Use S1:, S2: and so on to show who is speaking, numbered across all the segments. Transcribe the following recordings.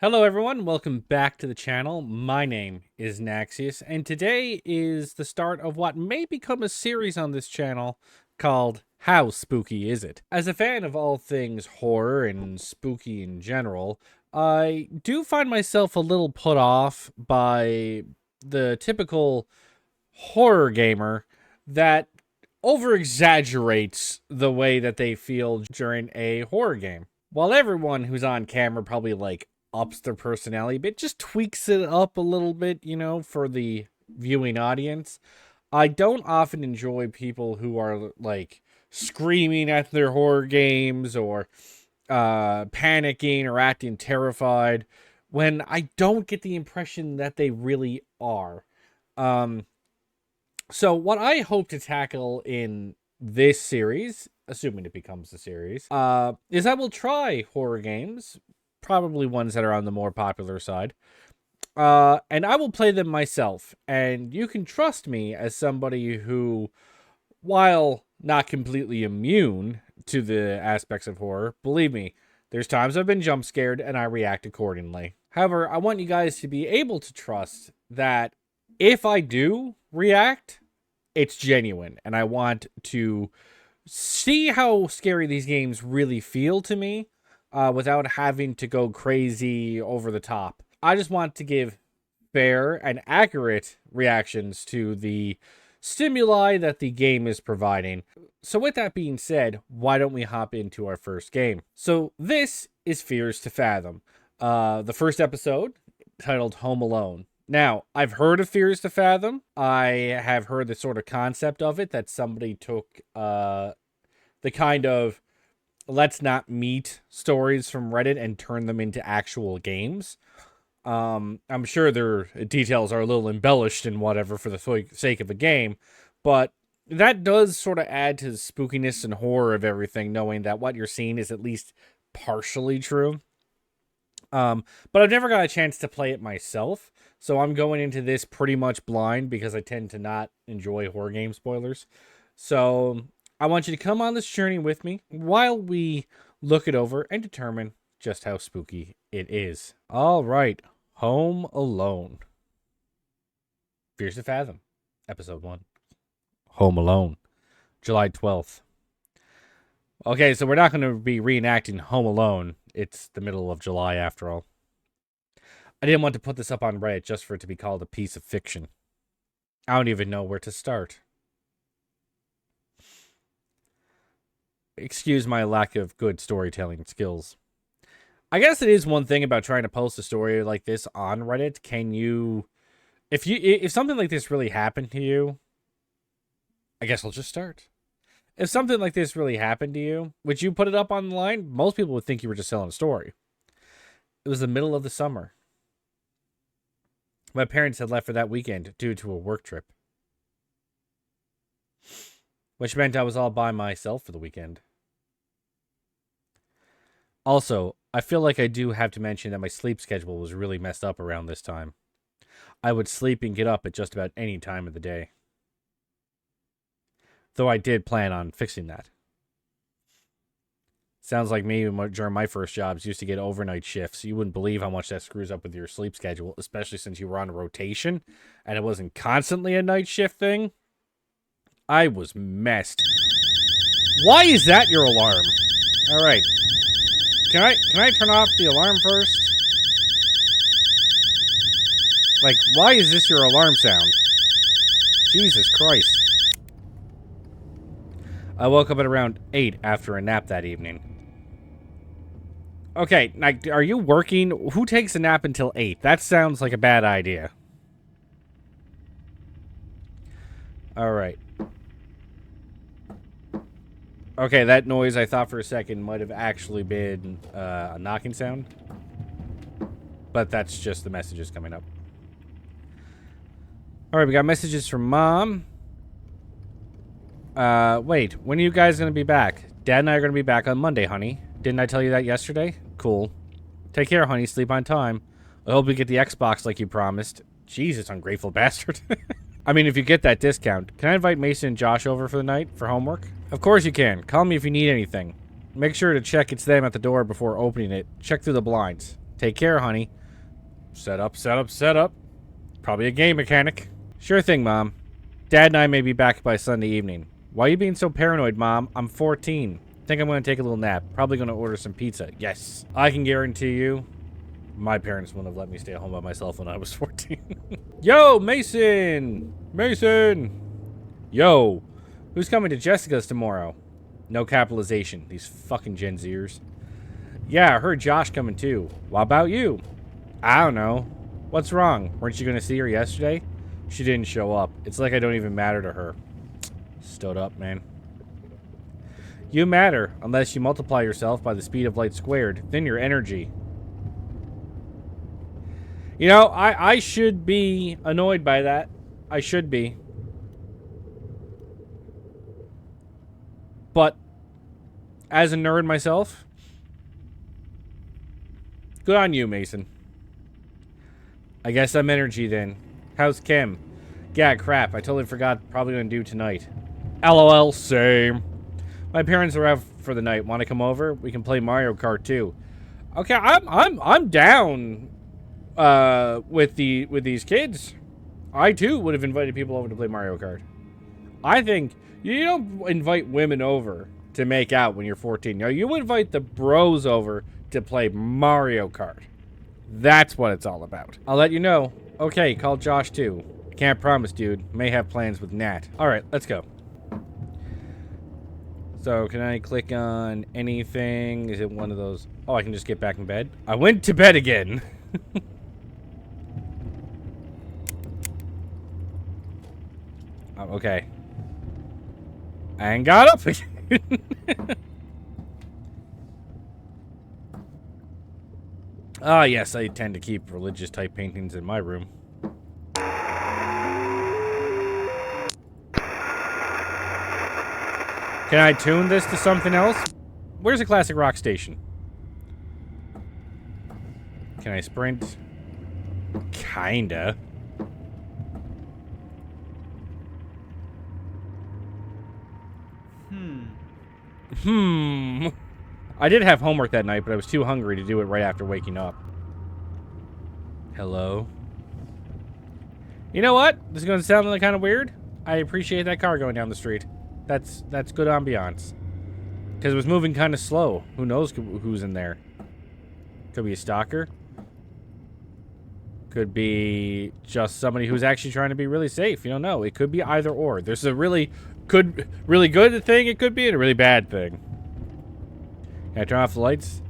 S1: Hello everyone, welcome back to the channel. My name is Naxius, and today is the start of what may become a series on this channel called How Spooky Is It? As a fan of all things horror and spooky in general, I do find myself a little put off by the typical horror gamer that over-exaggerates the way that they feel during a horror game. While everyone who's on camera probably ups their personality, but just tweaks it up a little bit, for the viewing audience. I don't often enjoy people who are screaming at their horror games or panicking or acting terrified when I don't get the impression that they really are. So what I hope to tackle in this series, assuming it becomes a series, is I will try horror games, probably ones that are on the more popular side. And I will play them myself. And you can trust me as somebody who, while not completely immune to the aspects of horror, believe me, there's times I've been jump scared and I react accordingly. However, I want you guys to be able to trust that if I do react, it's genuine. And I want to see how scary these games really feel to me. Without having to go crazy over the top. I just want to give fair and accurate reactions to the stimuli that the game is providing. So with that being said, why don't we hop into our first game? So this is Fears to Fathom. The first episode, titled Home Alone. Now, I've heard of Fears to Fathom. I have heard the sort of concept of it, that somebody took the kind of let's not meet stories from Reddit and turn them into actual games. I'm sure their details are a little embellished and whatever for the sake of a game, but that does sort of add to the spookiness and horror of everything, knowing that what you're seeing is at least partially true. But I've never got a chance to play it myself, so I'm going into this pretty much blind because I tend to not enjoy horror game spoilers. So I want you to come on this journey with me while we look it over and determine just how spooky it is. All right, Home Alone. Fears to Fathom, Episode 1. Home Alone, July 12th. Okay, so we're not going to be reenacting Home Alone. It's the middle of July after all. I didn't want to put this up on Reddit just for it to be called a piece of fiction. I don't even know where to start. Excuse my lack of good storytelling skills. I guess it is one thing about trying to post a story like this on Reddit. Can you, if something like this really happened to you, I guess I'll just start. If something like this really happened to you, would you put it up online? Most people would think you were just telling a story. It was the middle of the summer. My parents had left for that weekend due to a work trip, which meant I was all by myself for the weekend. Also, I feel like I do have to mention that my sleep schedule was really messed up around this time. I would sleep and get up at just about any time of the day. Though I did plan on fixing that. Sounds like me during my first jobs used to get overnight shifts. You wouldn't believe how much that screws up with your sleep schedule, especially since you were on a rotation and it wasn't constantly a night shift thing. I was messed. Why is that your alarm? All right. Can I turn off the alarm first? Why is this your alarm sound? Jesus Christ. I woke up at around 8 after a nap that evening. Okay, are you working? Who takes a nap until 8? That sounds like a bad idea. All right. Okay, that noise I thought for a second might have actually been a knocking sound. But that's just the messages coming up. Alright, we got messages from Mom. Wait, when are you guys going to be back? Dad and I are going to be back on Monday, honey. Didn't I tell you that yesterday? Cool. Take care, honey. Sleep on time. I hope you get the Xbox like you promised. Jesus, ungrateful bastard. I mean, if you get that discount, can I invite Mason and Josh over for the night for homework? Of course you can. Call me if you need anything. Make sure to check it's them at the door before opening it. Check through the blinds. Take care, honey. Set up, set up, set up. Probably a game mechanic. Sure thing, Mom. Dad and I may be back by Sunday evening. Why are you being so paranoid, Mom? I'm 14. Think I'm going to take a little nap. Probably going to order some pizza. Yes. I can guarantee you, my parents wouldn't have let me stay home by myself when I was 14. Yo, Mason! Mason! Yo, who's coming to Jessica's tomorrow? No capitalization. These fucking Gen Zers. Yeah, I heard Josh coming too. What about you? I don't know. What's wrong? Weren't you going to see her yesterday? She didn't show up. It's like I don't even matter to her. Stood up, man. You matter, unless you multiply yourself by the speed of light squared. Then your energy. You know, I should be annoyed by that. I should be. But, as a nerd myself, good on you, Mason. I guess I'm energy then. How's Kim? Yeah, crap. I totally forgot. Probably gonna do tonight. LOL, same. My parents are out for the night. Want to come over? We can play Mario Kart too. Okay, I'm down with these kids. I too would have invited people over to play Mario Kart. I think you don't invite women over to make out when you're 14. No, you invite the bros over to play Mario Kart. That's what it's all about. I'll let you know. Okay, call Josh too. Can't promise, dude. May have plans with Nat. Alright, let's go. So, can I click on anything? Is it one of those? Oh, I can just get back in bed? I went to bed again. Oh, okay. And got up again. Ah, yes, I tend to keep religious-type paintings in my room. Can I tune this to something else? Where's a classic rock station? Can I sprint? Kinda. I did have homework that night, but I was too hungry to do it right after waking up. Hello? You know what? This is going to sound kind of weird. I appreciate that car going down the street. That's good ambiance. Because it was moving kind of slow. Who knows who's in there? Could be a stalker. Could be just somebody who's actually trying to be really safe. You don't know. It could be either or. There's a really good thing it could be and a really bad thing. Can I turn off the lights?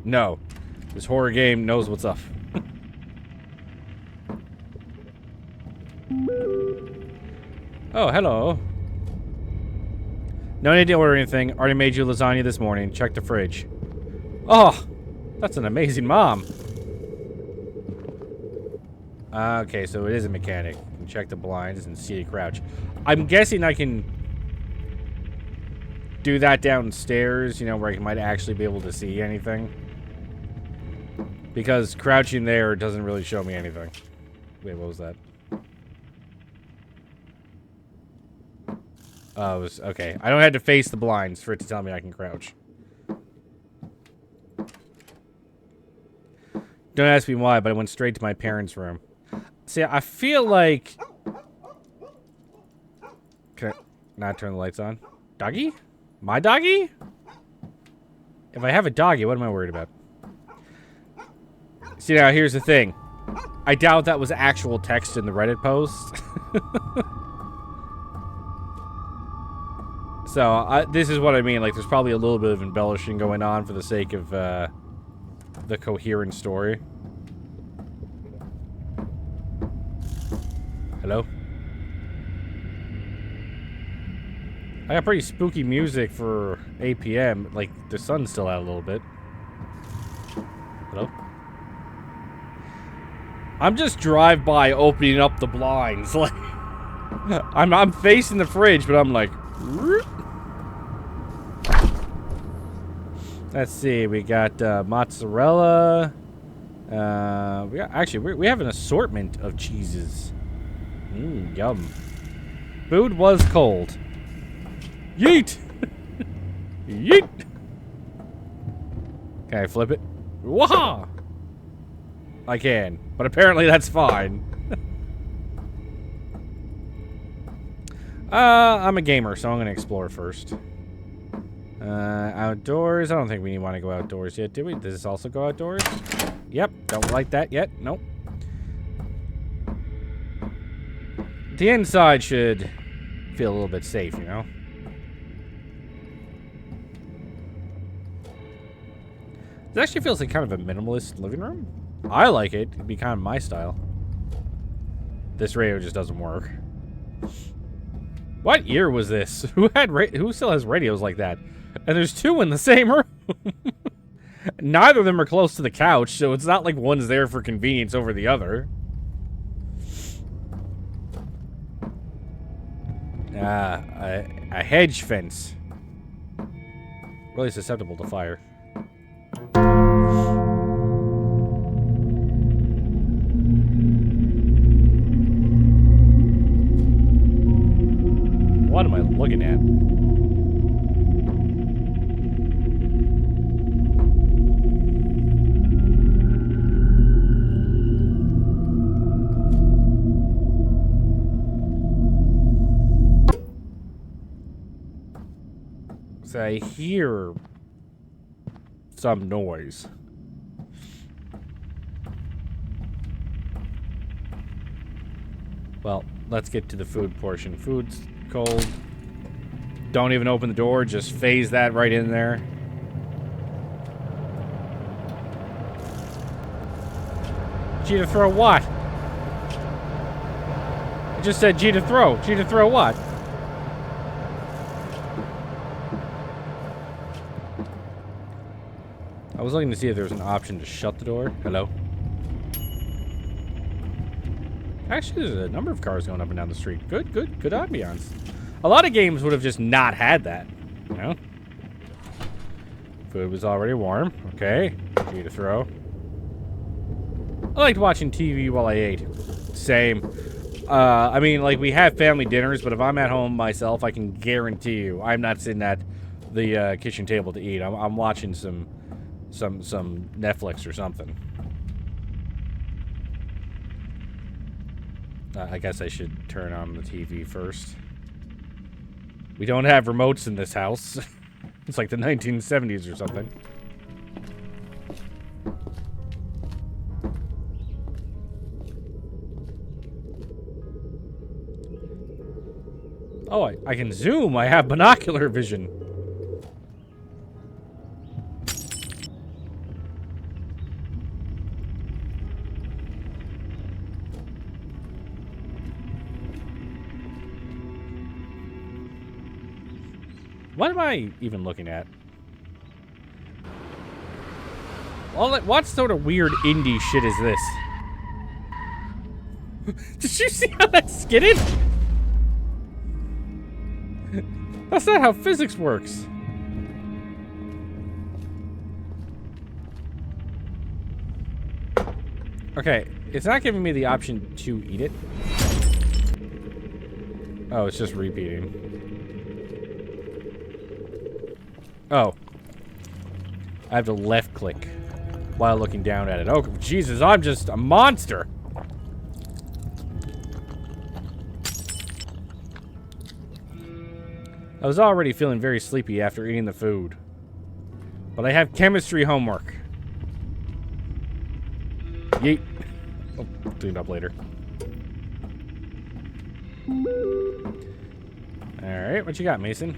S1: No. This horror game knows what's up. Oh, hello. No need to order anything. Already made you lasagna this morning. Check the fridge. Oh, that's an amazing mom. Okay, so it is a mechanic. You can check the blinds and see to crouch. I'm guessing I can do that downstairs, you know, where I might actually be able to see anything. Because crouching there doesn't really show me anything. Wait, what was that? Oh, it was, okay. I don't have to face the blinds for it to tell me I can crouch. Don't ask me why, but I went straight to my parents' room. See, I feel like... Can I not turn the lights on? Doggy? My doggy? If I have a doggy, what am I worried about? See, now, here's the thing. I doubt that was actual text in the Reddit post. So, this is what I mean. Like, there's probably a little bit of embellishing going on for the sake of, the coherent story. Hello? I got pretty spooky music for 8 p.m. Like, the sun's still out a little bit. Hello? I'm just drive-by opening up the blinds. Like, I'm facing the fridge, but I'm like... Let's see, we got mozzarella. We have an assortment of cheeses. Yum. Food was cold. Yeet! Yeet! Can I flip it? Waha! I can. But apparently that's fine. I'm a gamer, so I'm going to explore first. Outdoors. I don't think we want to go outdoors yet, do we? Does this also go outdoors? Yep. Don't like that yet. Nope. The inside should feel a little bit safe, you know? It actually feels like kind of a minimalist living room. I like it. It'd be kind of my style. This radio just doesn't work. What year was this? Who still has radios like that? And there's two in the same room. Neither of them are close to the couch, so it's not like one's there for convenience over the other. A hedge fence. Really susceptible to fire. What am I looking at? So I hear some noise. Well, let's get to the food portion. Food's cold. Don't even open the door, just phase that right in there. G to throw what? I just said G to throw. G to throw what? I was looking to see if there was an option to shut the door. Hello? Actually, there's a number of cars going up and down the street. Good ambiance. A lot of games would have just not had that, you know? Food was already warm. Okay. G to throw. I liked watching TV while I ate. Same. I mean, like, we have family dinners, but if I'm at home myself, I can guarantee you I'm not sitting at the kitchen table to eat. I'm watching some Netflix or something. I guess I should turn on the TV first. We don't have remotes in this house. It's like the 1970s or something. Oh, I can zoom. I have binocular vision. What am I even looking at? What sort of weird indie shit is this? Did you see how that skidded? That's not how physics works. Okay, it's not giving me the option to eat it. Oh, it's just repeating. Oh. I have to left click while looking down at it. Oh, Jesus, I'm just a monster. I was already feeling very sleepy after eating the food. But I have chemistry homework. Yeet. I'll clean it up later. Alright, what you got, Mason?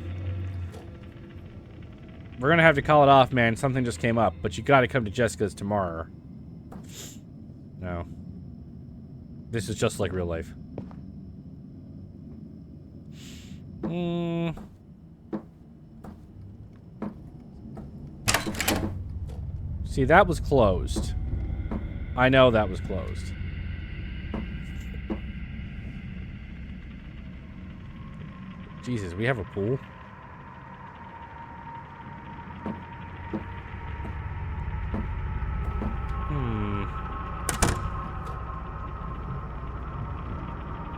S1: We're gonna have to call it off, man. Something just came up, but you gotta come to Jessica's tomorrow. No. This is just like real life. See, that was closed. I know that was closed. Jesus, we have a pool?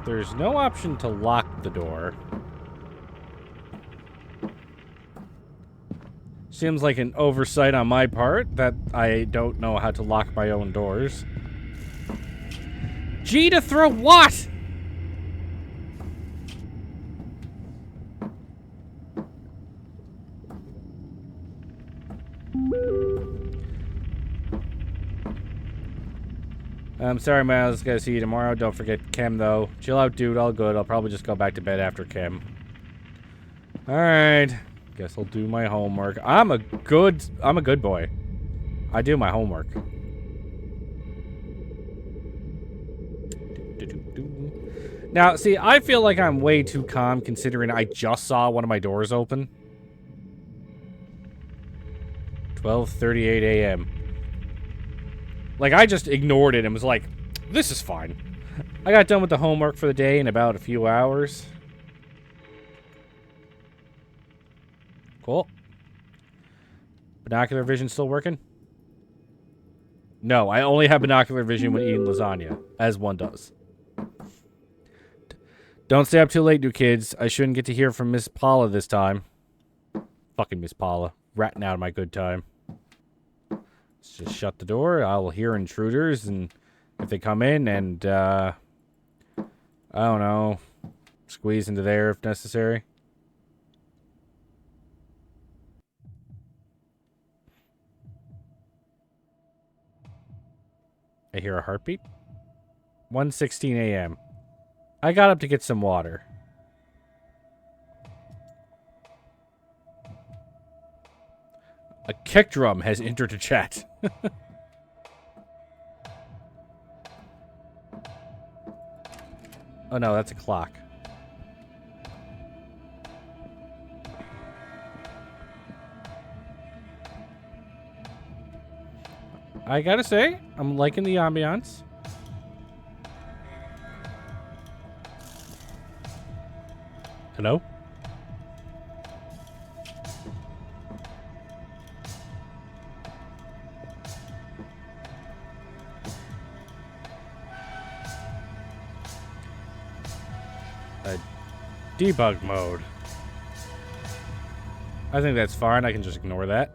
S1: There's no option to lock the door. Seems like an oversight on my part that I don't know how to lock my own doors. G to throw what? I'm sorry, Miles. Gotta see you tomorrow. Don't forget Chem, though. Chill out, dude. All good. I'll probably just go back to bed after Chem. Alright. Guess I'll do my homework. I'm a good boy. I do my homework. Now, see, I feel like I'm way too calm considering I just saw one of my doors open. 12:38 a.m. Like, I just ignored it and was like, this is fine. I got done with the homework for the day in about a few hours. Cool. Binocular vision still working? No, I only have binocular vision when eating lasagna, as one does. Don't stay up too late, new kids. I shouldn't get to hear from Miss Paula this time. Fucking Miss Paula. Ratting out of my good time. Let's just shut the door. I'll hear intruders, and if they come in and, I don't know, squeeze into there if necessary. I hear a heartbeat. 1:16 a.m. I got up to get some water. A kick drum has entered the chat. Oh no, that's a clock. I gotta say, I'm liking the ambiance. Hello? Debug mode. I think that's fine. I can just ignore that.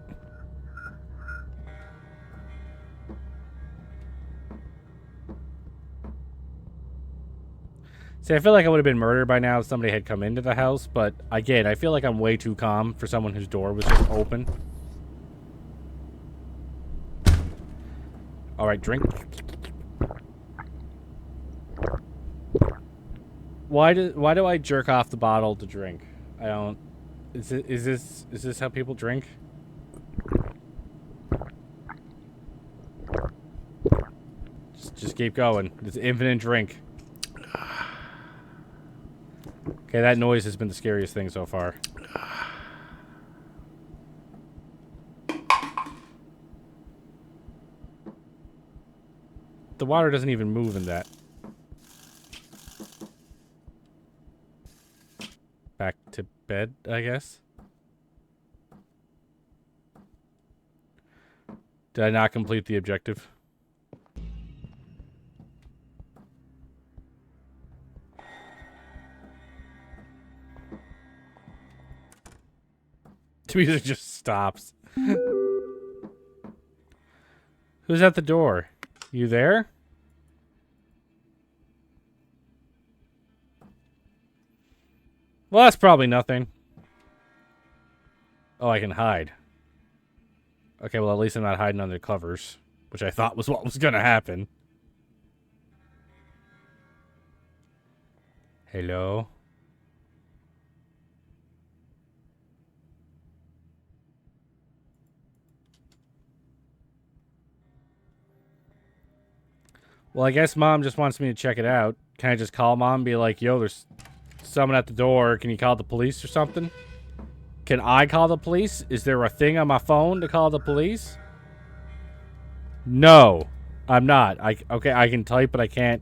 S1: See, I feel like I would have been murdered by now if somebody had come into the house, but again, I feel like I'm way too calm for someone whose door was just open. Alright, drink. Why do I jerk off the bottle to drink? I don't. Is this how people drink? Just keep going. It's infinite drink. Okay, that noise has been the scariest thing so far. The water doesn't even move in that. Back to bed, I guess. Did I not complete the objective? The music just stops. Who's at the door? You there? Well, that's probably nothing. Oh, I can hide. Okay, well, at least I'm not hiding under covers, which I thought was what was gonna happen. Hello? Well, I guess Mom just wants me to check it out. Can I just call Mom and be like, yo, there's someone at the door. Can you call the police or something? Can I call the police? Is there a thing on my phone to call the police? No, I'm not. Okay, I can type, but I can't.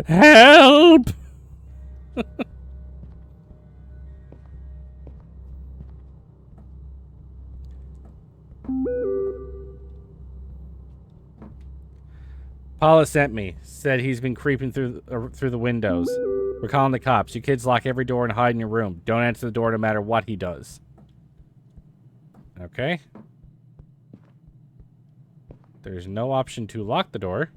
S1: Help! Paula sent me. Said he's been creeping through the windows. We're calling the cops. You kids lock every door and hide in your room. Don't answer the door no matter what he does. Okay. There's no option to lock the door.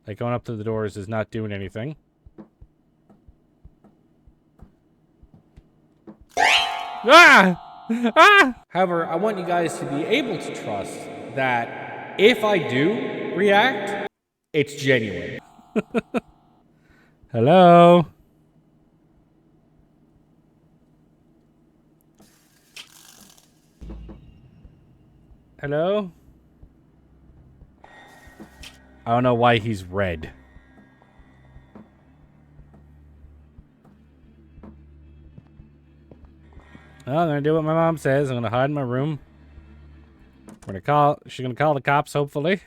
S1: Like, going up to the doors is not doing anything. Ah! Ah! However, I want you guys to be able to trust that if I do react, it's genuine. Hello? Hello? I don't know why he's red. Well, I'm gonna do what my mom says. I'm gonna hide in my room. She's gonna call the cops, hopefully.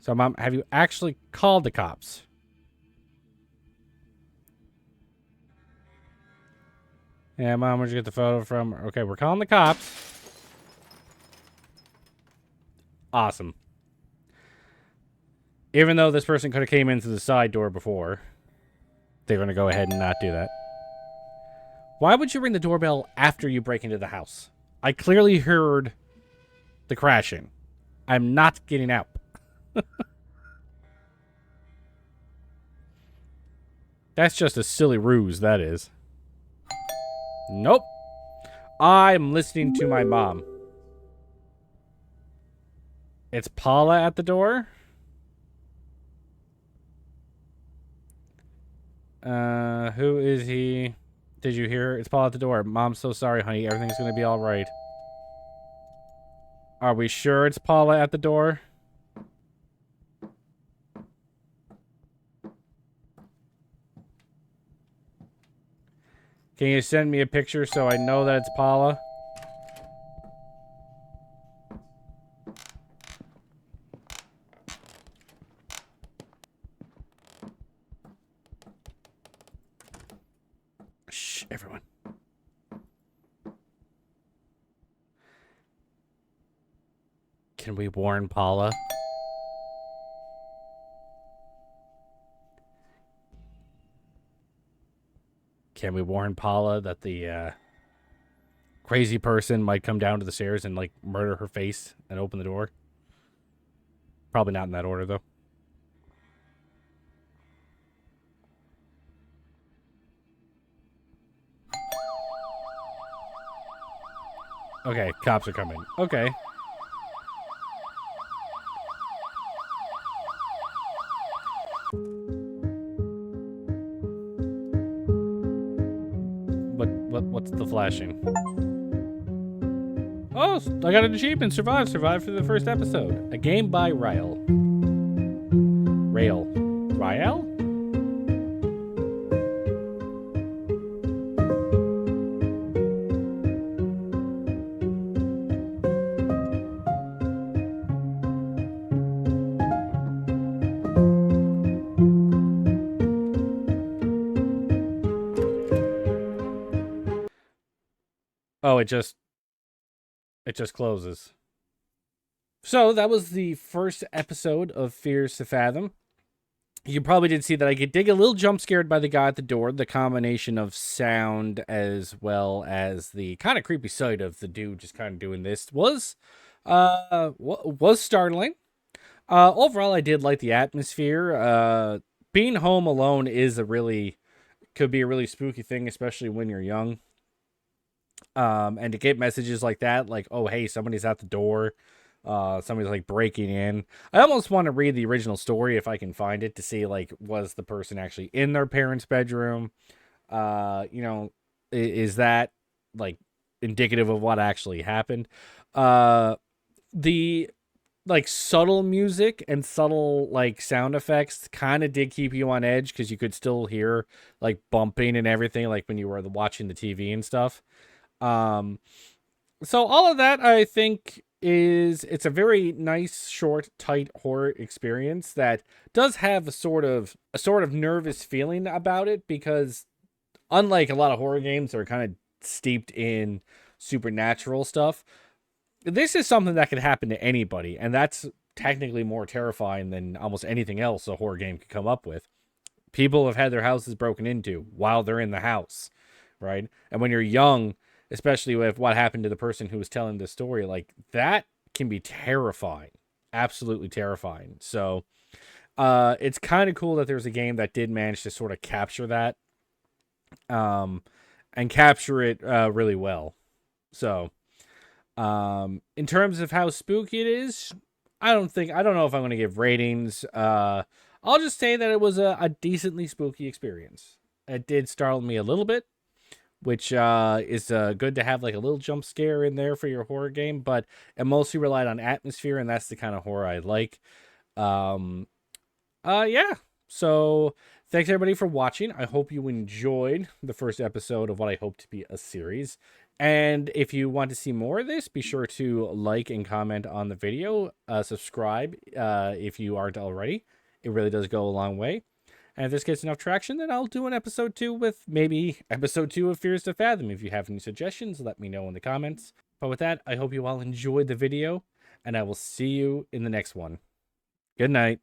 S1: So, Mom, have you actually called the cops? Yeah, Mom, where'd you get the photo from? Okay, we're calling the cops. Awesome. Even though this person could have came in through the side door before, they're going to go ahead and not do that. Why would you ring the doorbell after you break into the house? I clearly heard the crashing. I'm not getting out. That's just a silly ruse, that is. Nope. I'm listening to my mom. It's Paula at the door. Who is he? Did you hear? It's Paula at the door. Mom's so sorry, honey. Everything's gonna be alright. Are we sure it's Paula at the door? Can you send me a picture so I know that it's Paula? Shh, everyone. Can we warn Paula? Can we warn Paula that the crazy person might come down to the stairs and, like, murder her face and open the door? Probably not in that order, though. Okay, cops are coming. Okay. What's the flashing? Oh, I got an achievement. Survive for the first episode. A game by Rael. Rael? Oh, it just closes. So that was the first episode of Fears to Fathom. You probably did see that I get a little jump scared by the guy at the door. The combination of sound as well as the kind of creepy sight of the dude just kind of doing this was startling. Overall, I did like the atmosphere. Being home alone could be a really spooky thing, especially when you're young. And to get messages like that, like, oh, hey, somebody's at the door. Somebody's, like, breaking in. I almost want to read the original story if I can find it to see, like, was the person actually in their parents' bedroom? Is that, like, indicative of what actually happened? The, like, subtle music and subtle, like, sound effects kind of did keep you on edge because you could still hear, like, bumping and everything, like, when you were watching the TV and stuff. So all of that, I think, it's a very nice, short, tight horror experience that does have a sort of nervous feeling about it because unlike a lot of horror games that are kind of steeped in supernatural stuff, this is something that could happen to anybody, and that's technically more terrifying than almost anything else a horror game could come up with. People have had their houses broken into while they're in the house, right? And when you're young, especially with what happened to the person who was telling the story. Like, that can be terrifying, absolutely terrifying. So it's kind of cool that there's a game that did manage to sort of capture that, and capture it really well. So in terms of how spooky it is, I don't know if I'm going to give ratings. I'll just say that it was a decently spooky experience. It did startle me a little bit, which is good to have like a little jump scare in there for your horror game, but it mostly relied on atmosphere, and that's the kind of horror I like. Yeah. So thanks everybody for watching. I hope you enjoyed the first episode of what I hope to be a series. And if you want to see more of this, be sure to like and comment on the video. Subscribe if you aren't already. It really does go a long way. And if this gets enough traction, then I'll do an episode 2 with maybe episode 2 of Fears to Fathom. If you have any suggestions, let me know in the comments. But with that, I hope you all enjoyed the video, and I will see you in the next one. Good night.